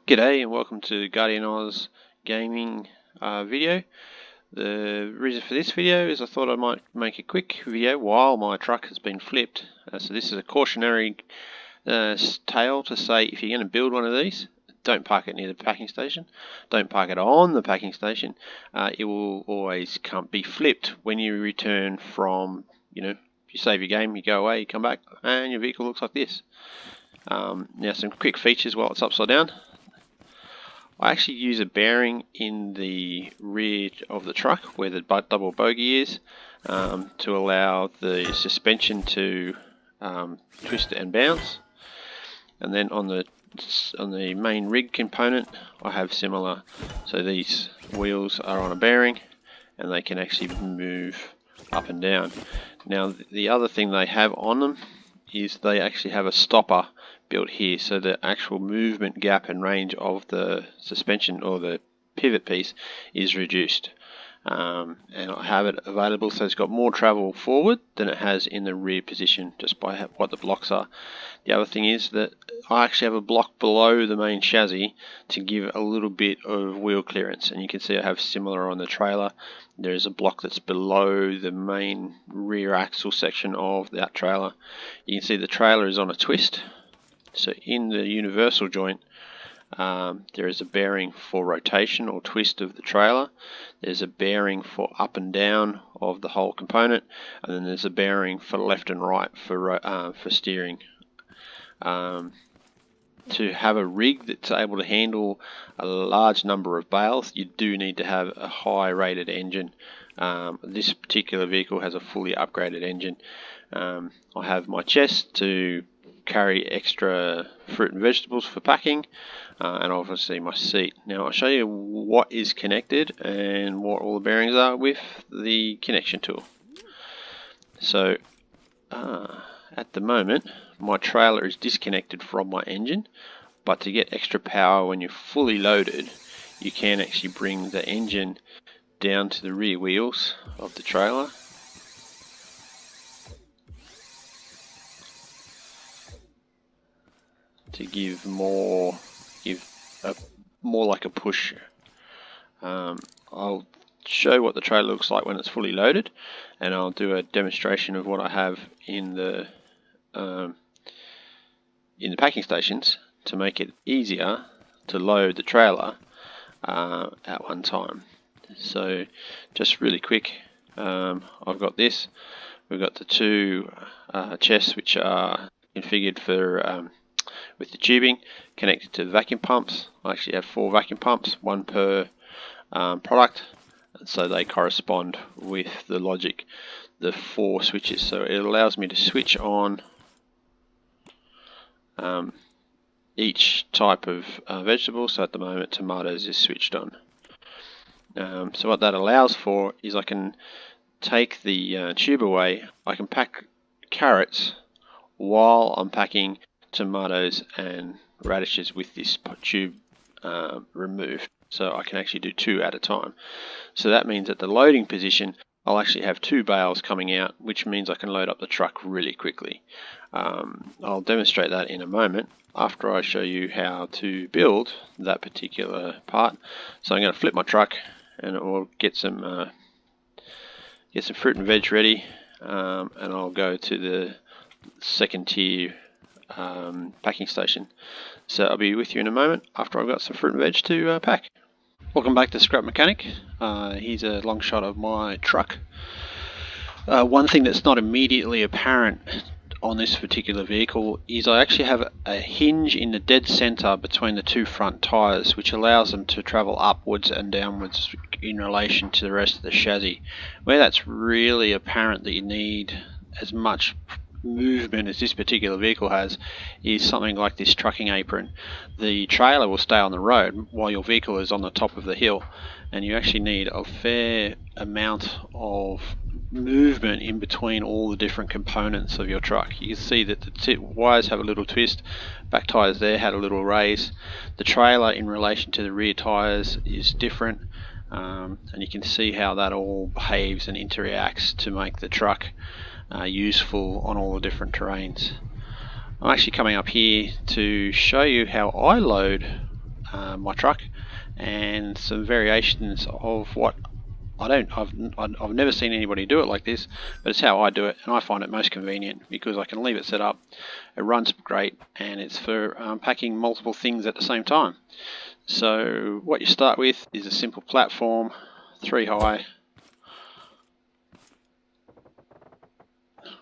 G'day and welcome to Guardian Oz gaming video. The reason for this video is I thought I might make a quick video while my truck has been flipped. So this is a cautionary tale to say if you're going to build one of these, don't park it near the packing station. Don't park it on the packing station. It will always be flipped when you return from, you save your game, you go away, you come back, and your vehicle looks like this. Now some quick features while it's upside down. I actually use a bearing in the rear of the truck where the double bogie is to allow the suspension to twist and bounce. And then on the main rig component I have similar, so these wheels are on a bearing and they can actually move up and down. Now the other thing they have on them is they actually have a stopper built here, so the actual movement gap and range of the suspension or the pivot piece is reduced. And I have it available so it's got more travel forward than it has in the rear position just by what the blocks are. The other thing is that I actually have a block below the main chassis to give a little bit of wheel clearance, and you can see I have similar on the trailer. There's a block that's below the main rear axle section of that trailer. You can see the trailer is on a twist. So in the universal joint there is a bearing for rotation or twist of the trailer. There's a bearing for up and down of the whole component, and then there's a bearing for left and right for steering. To have a rig that's able to handle a large number of bales, you do need to have a high rated engine. This particular vehicle has a fully upgraded engine. I have my chest to carry extra fruit and vegetables for packing, and obviously my seat. Now I'll show you what is connected and what all the bearings are with the connection tool. So at the moment my trailer is disconnected from my engine, but to get extra power when you're fully loaded, you can actually bring the engine down to the rear wheels of the trailer. To give more like a push. I'll show what the trailer looks like when it's fully loaded, and I'll do a demonstration of what I have in the packing stations to make it easier to load the trailer at one time. So just really quick, I've got this. We've got the two chests which are configured for with the tubing connected to the vacuum pumps. I actually have 4 vacuum pumps, one per product, and so they correspond with the logic, the 4 switches. So it allows me to switch on each type of vegetable. So at the moment tomatoes is switched on. So what that allows for is I can take the tube away, I can pack carrots while I'm packing tomatoes and radishes with this tube removed, so I can actually do 2 at a time. So that means at the loading position I'll actually have 2 bales coming out, which means I can load up the truck really quickly. I'll demonstrate that in a moment after I show you how to build that particular part. So I'm going to flip my truck and it will get some fruit and veg ready, and I'll go to the second tier packing station. So I'll be with you in a moment after I've got some fruit and veg to pack. Welcome back to Scrap Mechanic. Here's a long shot of my truck. One thing that's not immediately apparent on this particular vehicle is I actually have a hinge in the dead center between the 2 front tires, which allows them to travel upwards and downwards in relation to the rest of the chassis. Where that's really apparent that you need as much movement as this particular vehicle has is something like this trucking apron. The trailer will stay on the road while your vehicle is on the top of the hill, and you actually need a fair amount of movement in between all the different components of your truck. You can see that the wires have a little twist, back tires there had a little raise. The trailer in relation to the rear tires is different, and you can see how that all behaves and interacts to make the truck useful on all the different terrains. I'm actually coming up here to show you how I load my truck, and some variations of what I've never seen anybody do it like this, but it's how I do it, and I find it most convenient because I can leave it set up, it runs great, and it's for packing multiple things at the same time. So what you start with is a simple platform, 3 high,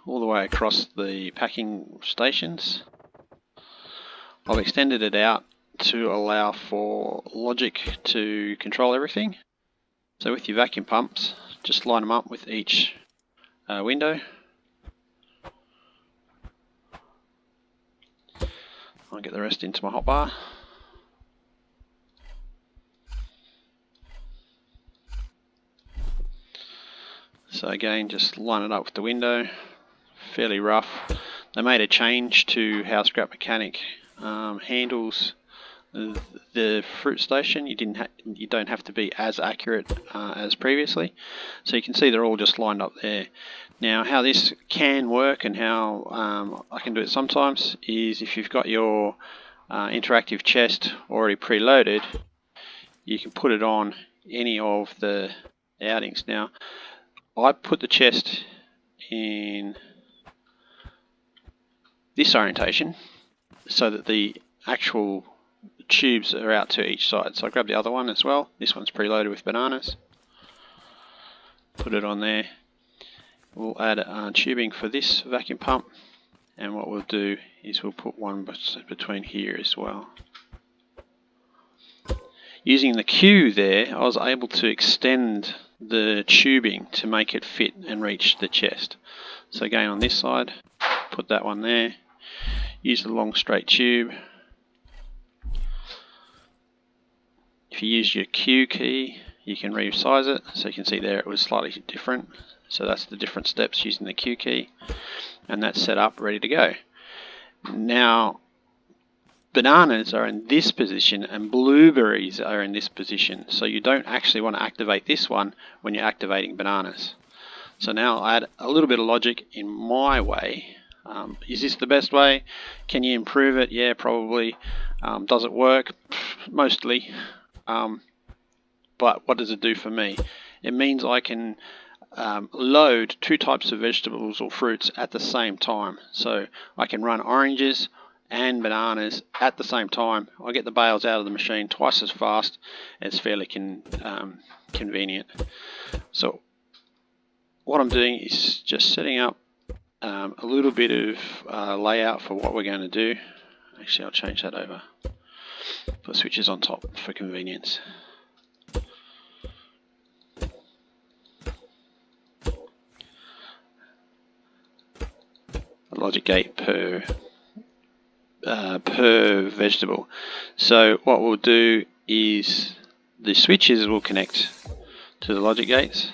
all the way across the packing stations. I've extended it out to allow for logic to control everything. So with your vacuum pumps, just line them up with each window. I'll get the rest into my hotbar. So again, just line it up with the window. Fairly rough. They made a change to how Scrap Mechanic handles the fruit station. You don't have to be as accurate as previously. So you can see they're all just lined up there. Now, how this can work and how I can do it sometimes is if you've got your interactive chest already preloaded, you can put it on any of the outings. Now, I put the chest in this orientation so that the actual tubes are out to each side. So I grab the other one as well. This one's preloaded with bananas. Put it on there. We'll add tubing for this vacuum pump, and what we'll do is we'll put one between here as well. Using the Q there, I was able to extend the tubing to make it fit and reach the chest. So again, on this side, put that one there. Use the long straight tube. If you use your Q key, you can resize it. So you can see there it was slightly different. So that's the different steps using the Q key. And that's set up, ready to go. Now, bananas are in this position and blueberries are in this position. So you don't actually want to activate this one when you're activating bananas. So now I'll add a little bit of logic in my way. Is this the best way? Can you improve it? Yeah, probably. Does it work? Mostly. But what does it do for me? It means I can load 2 types of vegetables or fruits at the same time. So I can run oranges and bananas at the same time. I get the bales out of the machine twice as fast. It's fairly convenient. So what I'm doing is just setting up a little bit of layout for what we're going to do. Actually, I'll change that over. Put switches on top for convenience. A logic gate per vegetable. So what we'll do is the switches will connect to the logic gates.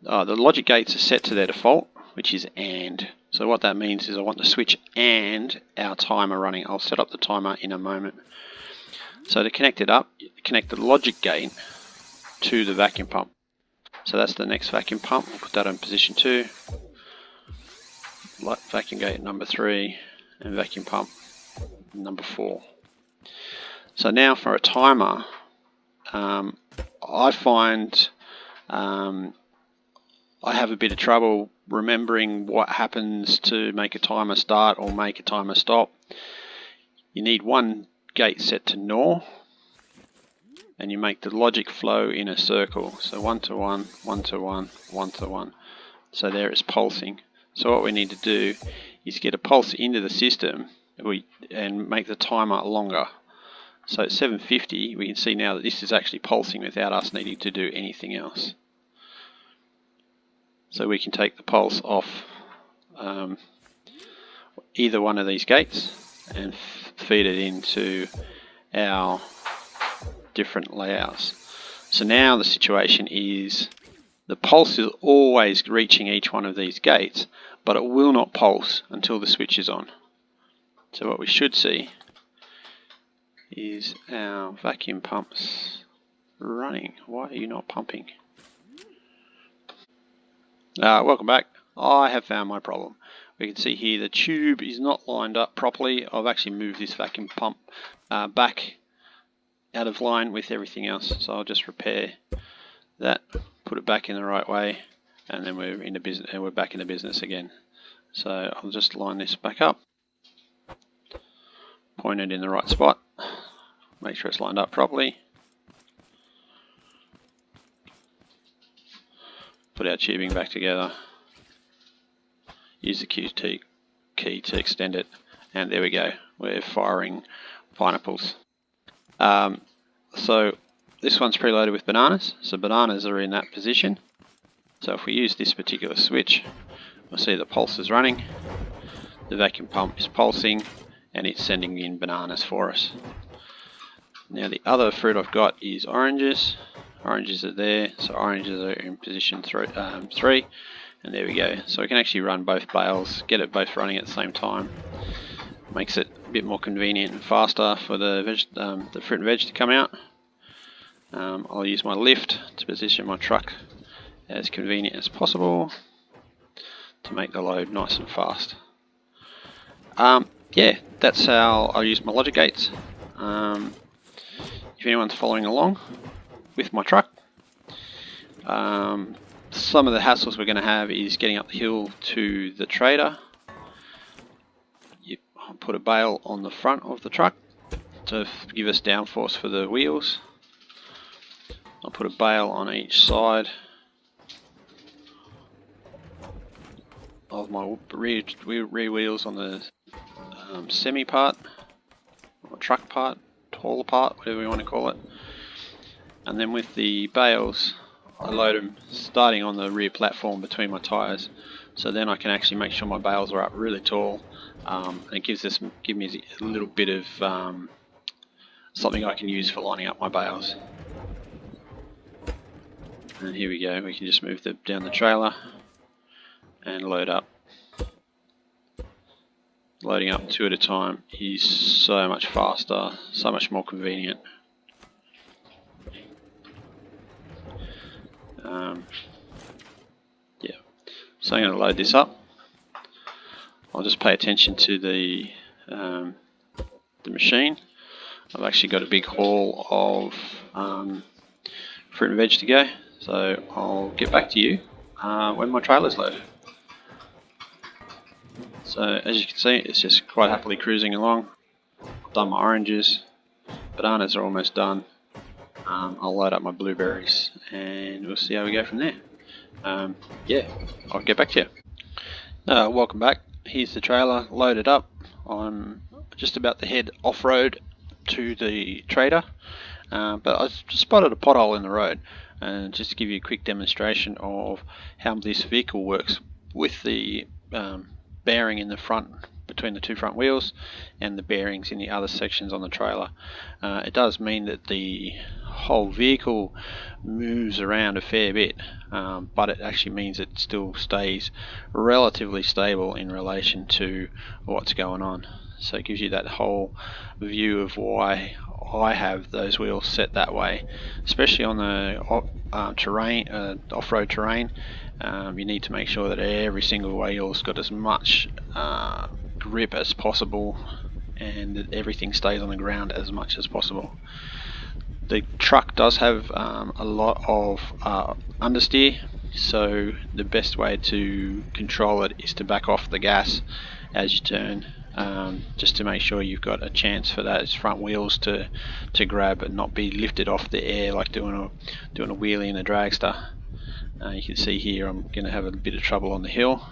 The logic gates are set to their default, which is AND. So what that means is I want the switch and our timer running. I'll set up the timer in a moment. So to connect it up, connect the logic gate to the vacuum pump. So that's the next vacuum pump. We'll put that on position 2. Vacuum gate number 3 and vacuum pump number 4. So now for a timer, I find I have a bit of trouble remembering what happens to make a timer start or make a timer stop. You need one gate set to NOR, and you make the logic flow in a circle. So 1 to 1, 1 to 1, 1 to 1. So there it's pulsing. So what we need to do is get a pulse into the system and make the timer longer. So at 750, we can see now that this is actually pulsing without us needing to do anything else. So we can take the pulse off either one of these gates and feed it into our different layouts. So now the situation is the pulse is always reaching each one of these gates, but it will not pulse until the switch is on. So what we should see is our vacuum pumps running. Why are you not pumping? Welcome back. I have found my problem. we can see here the tube is not lined up properly. I've actually moved this vacuum pump back out of line with everything else, so I'll just repair that, put it back in the right way, and then we're into business, and we're back into business again. So I'll just line this back up, point it in the right spot, make sure it's lined up properly, put our tubing back together, use the QT key to extend it, and there we go, we're firing pineapples. So this one's preloaded with bananas, so bananas are in that position. So if we use this particular switch, we'll see the pulse is running, the vacuum pump is pulsing, and it's sending in bananas for us. Now the other fruit I've got is oranges. Oranges are there, so oranges are in position 3, and there we go. So we can actually run both bales, get it both running at the same time. Makes it a bit more convenient and faster for the fruit and veg to come out. I'll use my lift to position my truck as convenient as possible to make the load nice and fast. Yeah, that's how I use my logic gates. If anyone's following along with my truck, some of the hassles we're going to have is getting up the hill to the trader. I'll put a bale on the front of the truck to give us downforce for the wheels. I'll put a bale on each side of my rear wheels on the semi part, or truck part, hauler part, whatever you want to call it. And then with the bales, I load them starting on the rear platform between my tyres, so then I can actually make sure my bales are up really tall. It gives me a little bit of something I can use for lining up my bales. And here we go, we can just move down the trailer and load up. Loading up 2 at a time is so much faster, so much more convenient. Yeah, so I'm going to load this up. I'll just pay attention to the machine. I've actually got a big haul of fruit and veg to go, so I'll get back to you when my trailer's loaded. So as you can see, it's just quite happily cruising along. I've done my oranges, bananas are almost done. I'll load up my blueberries and we'll see how we go from there. Yeah, I'll get back to you. Welcome back. Here's the trailer loaded up. I'm just about to head off-road to the trader, but I just spotted a pothole in the road, and just to give you a quick demonstration of how this vehicle works with the bearing in the front, between the 2 front wheels, and the bearings in the other sections on the trailer. It does mean that the whole vehicle moves around a fair bit, but it actually means it still stays relatively stable in relation to what's going on. So it gives you that whole view of why I have those wheels set that way, especially on the off-road terrain. You need to make sure that every single wheel's got as much grip as possible, and that everything stays on the ground as much as possible. The truck does have a lot of understeer, so the best way to control it is to back off the gas as you turn, just to make sure you've got a chance for those front wheels to grab and not be lifted off the air like doing a wheelie in a dragster. You can see here I'm going to have a bit of trouble on the hill,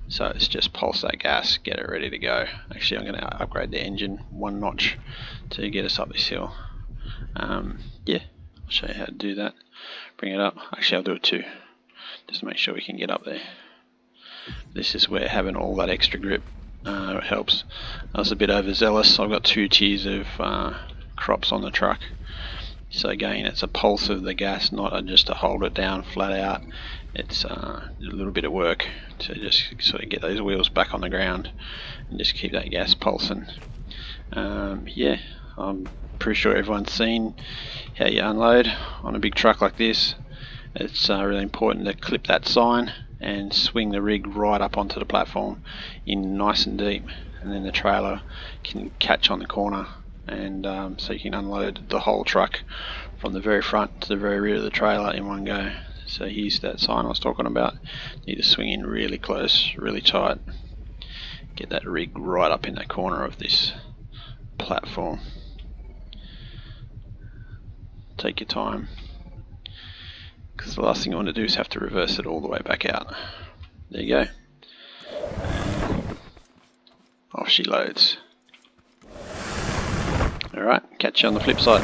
so it's just pulse that gas, get it ready to go. Actually, I'm going to upgrade the engine 1 notch to get us up this hill. Yeah, I'll show you how to do that. Bring it up. Actually, I'll do it 2, just to make sure we can get up there. This is where having all that extra grip helps. I was a bit overzealous. I've got 2 tiers of crops on the truck. So again, it's a pulse of the gas, not just to hold it down flat out. It's a little bit of work to just sort of get those wheels back on the ground and just keep that gas pulsing. Yeah, I'm pretty sure everyone's seen how you unload on a big truck like this. It's really important to clip that sign and swing the rig right up onto the platform in nice and deep, and then the trailer can catch on the corner, and so you can unload the whole truck from the very front to the very rear of the trailer in one go. So here's that sign I was talking about. Need to swing in really close, really tight, get that rig right up in that corner of this platform. Take your time, because the last thing you want to do is have to reverse it all the way back out. There you go. Off she loads. Alright, catch you on the flip side.